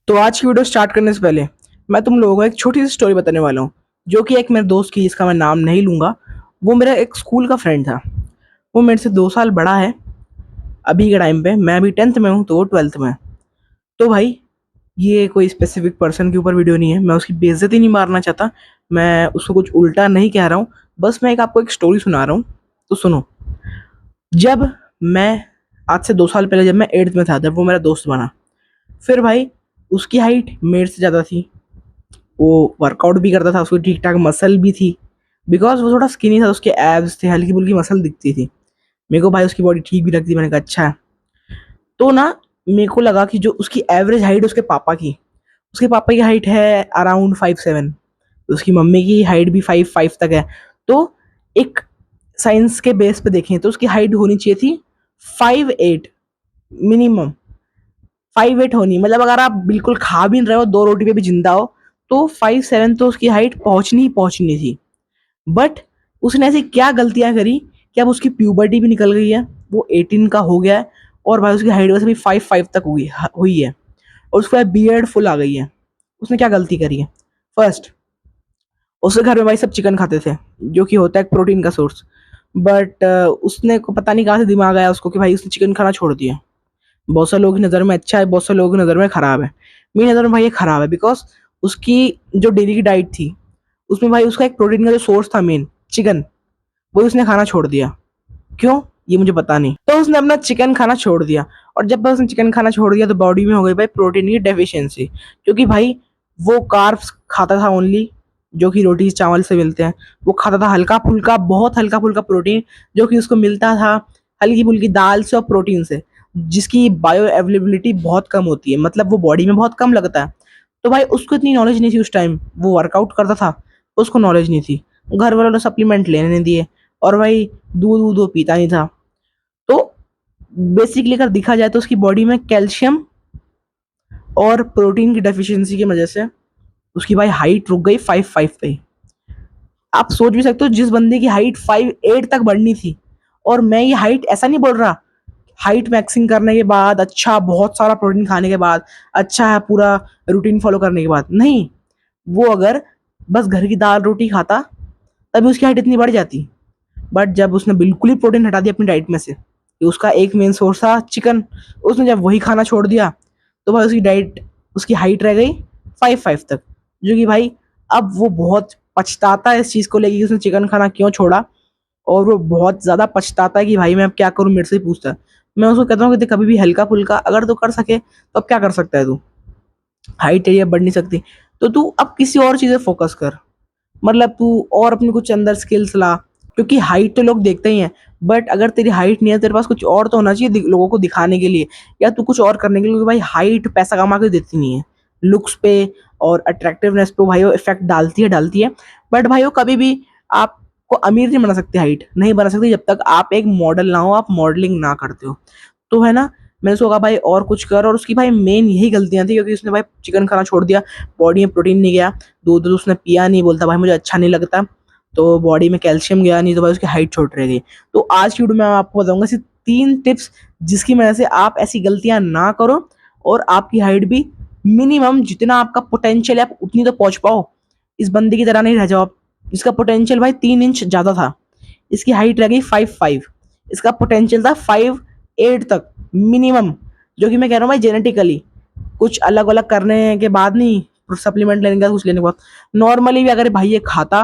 तो आज की वीडियो स्टार्ट करने से पहले मैं तुम लोगों को एक छोटी सी स्टोरी बताने वाला हूँ, जो कि एक मेरे दोस्त की, जिसका मैं नाम नहीं लूँगा। वो मेरा एक स्कूल का फ्रेंड था। वो मेरे से 2 साल बड़ा है। अभी के टाइम पे मैं अभी 10th में हूँ, तो वो 12th में है। तो भाई, ये कोई स्पेसिफिक पर्सन के ऊपर वीडियो नहीं है। मैं उसकी बेइज्जती नहीं मारना चाहता, मैं उसको कुछ उल्टा नहीं कह रहा हूँ। बस मैं आपको एक स्टोरी सुना रहा हूँ, तो सुनो। जब मैं आज से 2 साल पहले, जब मैं 8th में था, जब वो मेरा दोस्त बना, फिर भाई उसकी हाइट मेरे से ज़्यादा थी। वो वर्कआउट भी करता था, उसको ठीक ठाक मसल भी थी। बिकॉज वो थोड़ा स्किनी था, उसके एब्स थे, हल्की फुल्की मसल दिखती थी। मेरे को भाई उसकी बॉडी ठीक भी लगती। मैंने कहा अच्छा है। तो ना, मेरे को लगा कि जो उसकी एवरेज हाइट उसके पापा की, उसके पापा की हाइट है अराउंड 5'7", उसकी मम्मी की हाइट भी 5'5" तक है। तो एक साइंस के बेस पे देखें तो उसकी हाइट होनी चाहिए थी 5'8", मिनिमम 5'8" होनी। मतलब अगर आप बिल्कुल खा भी नहीं रहे हो, 2 रोटी पे भी जिंदा हो, तो 5'7" तो उसकी हाइट पहुंचनी ही पहुंचनी थी। बट उसने ऐसी क्या गलतियां करी कि अब उसकी प्यूबर्टी भी निकल गई है, वो 18 का हो गया है, और भाई उसकी हाइट वैसे भी 5'5" तक हुई है, और उसके बाद बियर्ड फुल आ गई है। उसने क्या गलती करी है? फर्स्ट, उसके घर में भाई सब चिकन खाते थे, जो कि होता है एक प्रोटीन का सोर्स। बट उसने को पता नहीं कहाँ से दिमाग आया उसको कि भाई उसने चिकन खाना छोड़ दिया। बहुत सारे लोगों की नज़र में अच्छा है, बहुत सारे लोगों की नज़र में ख़राब है। मेरी नज़र में भाई ये ख़राब है, बिकॉज उसकी जो डेली की डाइट थी, उसमें भाई उसका एक प्रोटीन का जो सोर्स था मेन, चिकन, वो उसने खाना छोड़ दिया। क्यों? ये मुझे पता नहीं। तो उसने अपना चिकन खाना छोड़ दिया, और जब उसने चिकन खाना छोड़ दिया तो बॉडी में हो गई भाई प्रोटीन की डेफिशिएंसी। क्योंकि भाई वो कार्ब्स खाता था ओनली, जो कि रोटी चावल से मिलते हैं। वो खाता था हल्का फुल्का, बहुत हल्का फुल्का प्रोटीन, जो कि उसको मिलता था हल्की फुल्की दाल से और प्रोटीन से, जिसकी बायो अवेलेबिलिटी बहुत कम होती है, मतलब वो बॉडी में बहुत कम लगता है। तो भाई उसको इतनी नॉलेज नहीं थी उस टाइम, वो वर्कआउट करता था, उसको नॉलेज नहीं थी। घर वालों ने सप्लीमेंट लेने नहीं दिए, और भाई दूध वूध वो पीता नहीं था। तो बेसिकली अगर देखा जाए तो उसकी बॉडी में कैल्शियम और प्रोटीन की डेफिशिएंसी की वजह से उसकी भाई हाइट रुक गई 5'5" पे ही। आप सोच भी सकते हो, जिस बंदे की हाइट 5'8" तक बढ़नी थी, और मैं ये हाइट ऐसा नहीं बोल रहा, हाइट मैक्सिंग करने के बाद अच्छा, बहुत सारा प्रोटीन खाने के बाद अच्छा है, पूरा रूटीन फॉलो करने के बाद नहीं, वो अगर बस घर की दाल रोटी खाता तभी उसकी हाइट इतनी बढ़ जाती। बट जब उसने बिल्कुल ही प्रोटीन हटा दिया अपनी डाइट में से, कि उसका एक मेन सोर्स था चिकन, उसने जब वही खाना छोड़ दिया, तो भाई उसकी डाइट, उसकी हाइट रह गई 5'5" तक। जो कि भाई अब वो बहुत पछताता है इस चीज़ को लेके कि उसने चिकन खाना क्यों छोड़ा, और वो बहुत ज़्यादा पछताता है कि भाई मैं अब क्या करूँ, मेरे से ही पूछता है। मैं उसको कहता हूँ कि देख, कभी भी हल्का फुल्का अगर तू कर सके तो अब क्या कर सकता है तू? हाइट तेरी अब बढ़ नहीं सकती, तो तू अब किसी और चीज़ें फोकस कर। मतलब तू और अपनी कुछ अंदर स्किल्स ला, क्योंकि हाइट तो लोग देखते ही हैं, बट अगर तेरी हाइट नहीं है, तेरे पास कुछ और तो होना चाहिए लोगों को दिखाने के लिए, या तू कुछ और करने के लिए। क्योंकि भाई हाइट पैसा कमा के देती नहीं है, लुक्स पे और अट्रैक्टिवनेस पे भाई वो इफेक्ट डालती है। बट भाई वो कभी भी आपको अमीर नहीं बना सकती, हाइट नहीं बना सकती, जब तक आप एक मॉडल ना हो, आप मॉडलिंग ना करते हो। तो है ना, मैंने उसको कहा भाई और कुछ कर, और उसकी भाई मेन यही गलतियां थी, क्योंकि उसने भाई चिकन खाना छोड़ दिया, बॉडी में प्रोटीन नहीं गया, दूध उसने पिया नहीं, बोलता भाई मुझे अच्छा नहीं लगता, तो बॉडी में कैल्शियम गया नहीं, तो भाई उसकी हाइट छोट रह गई। तो आज की वीडियो में मैं आपको बताऊंगा सिर्फ 3 टिप्स, जिसकी वजह से आप ऐसी गलतियां ना करो, और आपकी हाइट भी मिनिमम जितना आपका पोटेंशियल है आप उतनी तो पहुंच पाओ। इस बंदे की तरह नहीं रह जाओ आप। इसका पोटेंशियल भाई 3 इंच ज्यादा था, इसकी हाइट रह गई 5'5", इसका पोटेंशियल था 5'8" तक मिनिमम। जो कि मैं कह रहा हूँ भाई जेनेटिकली, कुछ अलग अलग करने के बाद नहीं, सप्लीमेंट लेने का, कुछ लेने के बाद, नॉर्मली भी अगर भाई ये खाता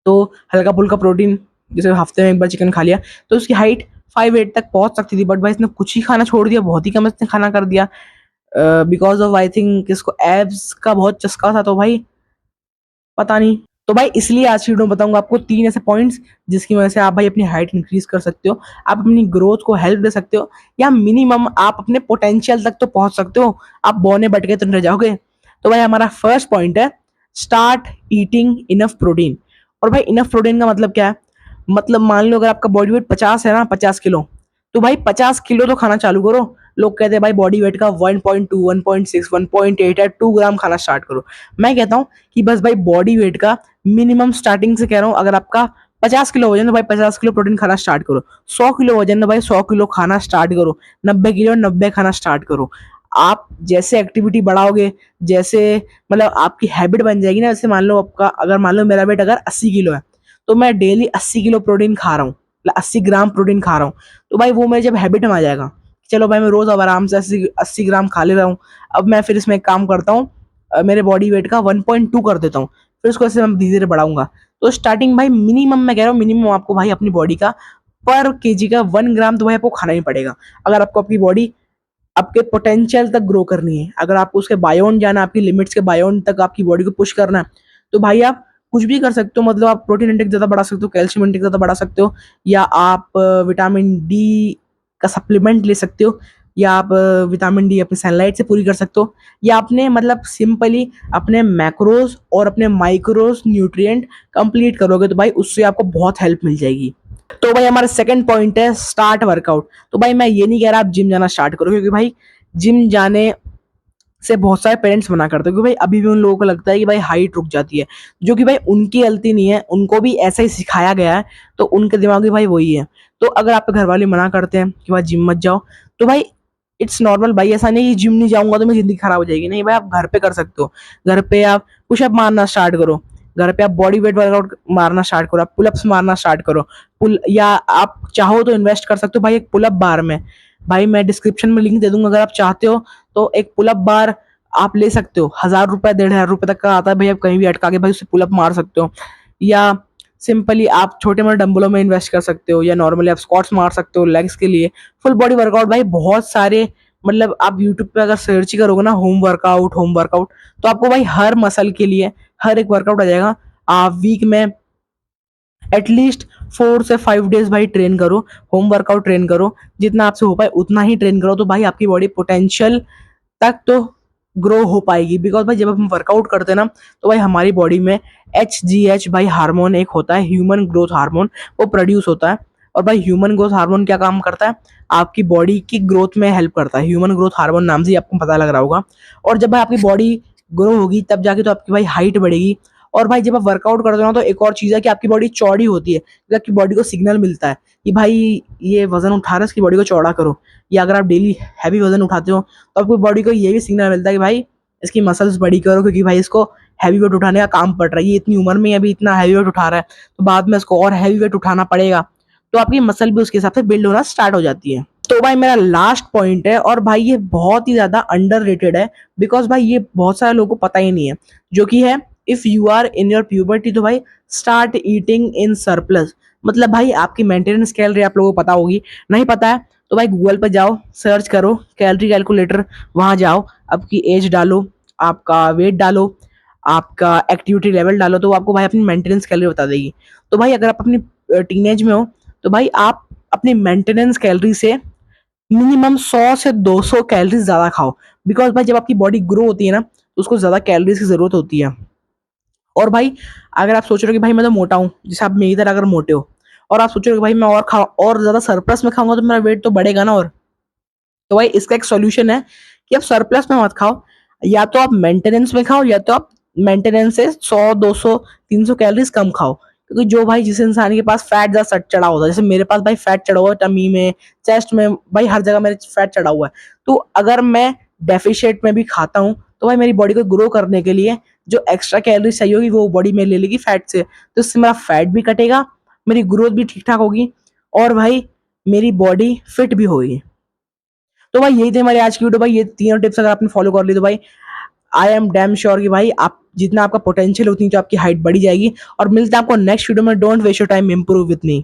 तो हल्का फुल्का प्रोटीन, जैसे हफ्ते में एक बार चिकन खा लिया, तो उसकी हाइट 5'8" तक पहुंच सकती थी। बट भाई इसने कुछ ही खाना छोड़ दिया, बहुत ही कम इसने खाना कर दिया, बिकॉज ऑफ आई थिंक इसको एब्स का बहुत चस्का था, तो भाई पता नहीं। तो भाई इसलिए आज की वीडियो में बताऊंगा आपको 3 ऐसे पॉइंट्स, जिसकी वजह से आप भाई अपनी हाइट इंक्रीज कर सकते हो, आप अपनी ग्रोथ को हेल्प दे सकते हो, या मिनिमम आप अपने पोटेंशियल तक तो पहुंच सकते हो। आप बौने बटके तो नहीं रह जाओगे। तो भाई हमारा फर्स्ट पॉइंट है, स्टार्ट ईटिंग इनफ प्रोटीन। और भाई इनफ प्रोटीन का मतलब क्या है? मतलब मान लो अगर आपका बॉडी वेट 50 है ना, 50 किलो, तो भाई 50 किलो तो खाना चालू करो। लोग कहते हैं भाई बॉडी वेट का 1.2, 1.6, 1.8 है, 2 ग्राम खाना स्टार्ट करो। मैं कहता हूँ कि बस भाई बॉडी वेट का मिनिमम, स्टार्टिंग से कह रहा हूँ, अगर आपका 50 किलो वजन, तो भाई 50 किलो प्रोटीन खाना स्टार्ट करो। 100 किलो वजन, तो भाई 100 किलो खाना स्टार्ट करो। 90 किलो, 90 खाना स्टार्ट करो। आप जैसे एक्टिविटी बढ़ाओगे, जैसे मतलब आपकी हैबिट बन जाएगी ना, जैसे मान लो आपका, अगर मान लो मेरा वेट अगर 80 किलो है, तो मैं डेली 80 किलो प्रोटीन खा रहा हूँ, 80 ग्राम प्रोटीन खा रहा हूँ, तो भाई वो मेरे जब हैबिट में आ जाएगा, चलो भाई मैं रोज अब आराम से 80 80 ग्राम खा ले रहा हूँ। अब मैं फिर इसमें एक काम करता हूँ, मेरे बॉडी वेट का 1.2 कर देता हूँ, फिर उसको ऐसे मैं धीरे धीरे बढ़ाऊंगा। तो स्टार्टिंग भाई मिनिमम, मैं कह रहा हूँ मिनिमम आपको भाई अपनी बॉडी का पर केजी का 1 ग्राम तो भाई आपको खाना ही पड़ेगा, अगर आपको अपनी बॉडी आपके पोटेंशियल तक ग्रो करनी है, अगर आपको उसके बायोन जाना, आपकी लिमिट्स के बायोन तक आपकी बॉडी को पुश करना है, तो भाई आप कुछ भी कर सकते हो। मतलब आप प्रोटीन इंटेक ज़्यादा बढ़ा सकते हो, कैल्शियम इंटेक ज़्यादा बढ़ा सकते हो, या आप विटामिन डी का सप्लीमेंट ले सकते हो, या आप विटामिन डी अपनी सनलाइट से पूरी कर सकते हो, या अपने मतलब सिंपली अपने मैक्रोज और अपने माइक्रोज न्यूट्रिएंट कंप्लीट करोगे, तो भाई उससे आपको बहुत हेल्प मिल जाएगी। तो भाई हमारा सेकंड पॉइंट है स्टार्ट वर्कआउट। तो भाई मैं ये नहीं कह रहा आप जिम जाना स्टार्ट करो, क्योंकि भाई जिम जाने से बहुत सारे पेरेंट्स मना करते हैं, क्योंकि भाई अभी भी उन लोगों को लगता है कि भाई हाइट रुक जाती है, जो कि भाई उनकी गलती नहीं है, उनको भी ऐसा ही सिखाया गया है, तो उनके दिमाग में भाई वही है। तो अगर आपके घर वाले मना करते हैं कि भाई जिम मत जाओ, तो भाई इट्स नॉर्मल भाई, ऐसा नहीं कि जिम नहीं जाऊंगा तो मेरी जिंदगी खराब हो जाएगी, नहीं भाई, आप घर पे कर सकते हो। घर पे आप पुशअप मारना स्टार्ट करो, घर पे आप बॉडी वेट वर्कआउट मारना स्टार्ट करो, आप पुलअप्स मारना स्टार्ट करो, पुल, या आप चाहो तो इन्वेस्ट कर सकते हो भाई एक पुलअप बार में। भाई मैं डिस्क्रिप्शन में लिंक दे दूंगा, अगर आप चाहते हो तो एक पुलअप बार आप ले सकते हो, 1000 रुपए 1500 रुपए तक का आता है भाई, आप कहीं भी अटका के भाई उससे पुलअप मार सकते हो, या सिंपली आप छोटे मोटे डंबलों में इन्वेस्ट कर सकते हो, या नॉर्मली आप स्क्वाट्स मार सकते हो लेग्स के लिए। फुल बॉडी वर्कआउट भाई बहुत सारे, मतलब आप यूट्यूब पे अगर सर्च ही करोगे ना होम वर्कआउट, तो आपको भाई हर मसल के लिए हर एक वर्कआउट आ जाएगा। आप वीक में एटलीस्ट 4 से 5 डेज भाई ट्रेन करो, होम वर्कआउट ट्रेन करो, जितना आपसे हो पाए उतना ही ट्रेन करो, तो भाई आपकी बॉडी पोटेंशियल तक तो ग्रो हो पाएगी। बिकॉज भाई जब हम वर्कआउट करते हैं ना, तो भाई हमारी बॉडी में HGH भाई हार्मोन एक होता है, ह्यूमन ग्रोथ हार्मोन, वो प्रोड्यूस होता है। और भाई ह्यूमन ग्रोथ हार्मोन क्या काम करता है, आपकी बॉडी की ग्रोथ में हेल्प करता है, ह्यूमन ग्रोथ हार्मोन नाम से ही आपको पता लग रहा होगा। और जब भाई आपकी बॉडी ग्रो होगी तब जाके तो आपकी भाई हाइट बढ़ेगी। और भाई जब आप वर्कआउट करते हो ना, तो एक और चीज़ है कि आपकी बॉडी चौड़ी होती है, तो आपकी बॉडी को सिग्नल मिलता है कि भाई ये वजन उठा रहा है, इसकी बॉडी को चौड़ा करो। या अगर आप डेली हैवी वजन उठाते हो, तो आपकी बॉडी को ये भी सिग्नल मिलता है कि भाई इसकी मसल्स बड़ी करो, क्योंकि भाई इसको हैवी वेट उठाने का काम पड़ रहा है, ये इतनी उम्र में अभी इतना हैवी वेट उठा रहा है, तो बाद में इसको और हैवी वेट उठाना पड़ेगा, तो आपकी मसल भी उसके हिसाब से बिल्ड होना स्टार्ट हो जाती है। तो भाई मेरा लास्ट पॉइंट है, और भाई ये बहुत ही ज्यादा अंडररेटेड है, बिकॉज भाई ये बहुत सारे लोगों को पता ही नहीं है, जो कि है if you are in your puberty, तो भाई स्टार्ट ईटिंग इन सरप्लस। मतलब भाई आपकी मेंटेनेंस कैलोरी आप लोगों को पता होगी, नहीं पता है तो भाई गूगल पर जाओ, सर्च करो कैलोरी कैलकुलेटर, वहां जाओ, आपकी एज डालो, आपका वेट डालो, आपका एक्टिविटी लेवल डालो, तो आपको भाई अपनी मेंटेनेंस कैलोरी बता देगी। तो भाई अगर आप अपनी टीनेज में हो, तो भाई आप अपनी मेंटेनेंस कैलोरी से मिनिमम 100 से 200 कैलोरीज ज्यादा खाओ। बिकॉज भाई जब आपकी बॉडी ग्रो होती है ना, तो उसको ज्यादा कैलोरीज की जरूरत होती है। और भाई अगर आप सोच रहे हो कि भाई मैं तो मोटा हूँ, जैसे आप मेरी तरह अगर मोटे हो, और आप सोच रहे हो कि भाई मैं और खाऊं और ज्यादा सरप्लस में खाऊंगा तो मेरा वेट तो बढ़ेगा ना, और तो भाई इसका एक सॉल्यूशन है कि आप सरप्लस में मत खाओ, या तो आप मेंटेनेंस में खाओ, या तो आप मेंटेनेंस से 100 200 300 कैलोरीज कम खाओ। क्योंकि जो भाई जिस इंसान के पास फैट ज्यादा चढ़ा होता है, जैसे मेरे पास भाई फैट चढ़ा हुआ है टमी में, चेस्ट में, भाई हर जगह मेरे फैट चढ़ा हुआ है, तो अगर मैं डेफिशिएट में भी खाता हूँ, तो भाई मेरी बॉडी को ग्रो करने के लिए जो एक्स्ट्रा कैलोरी चाहिए होगी वो बॉडी में ले लेगी फैट से, तो इससे मेरा फैट भी कटेगा, मेरी ग्रोथ भी ठीक ठाक होगी, और भाई मेरी बॉडी फिट भी होगी। तो भाई यही थे हमारी आज की वीडियो। भाई ये तीनों टिप्स अगर आपने फॉलो कर ली, तो भाई आई एम डैम श्योर कि भाई आप जितना आपका पोटेंशियल उतनी तो आपकी हाइट बढ़ी जाएगी। और मिलते हैं आपको नेक्स्ट वीडियो में। Don't waste your time, improve with me.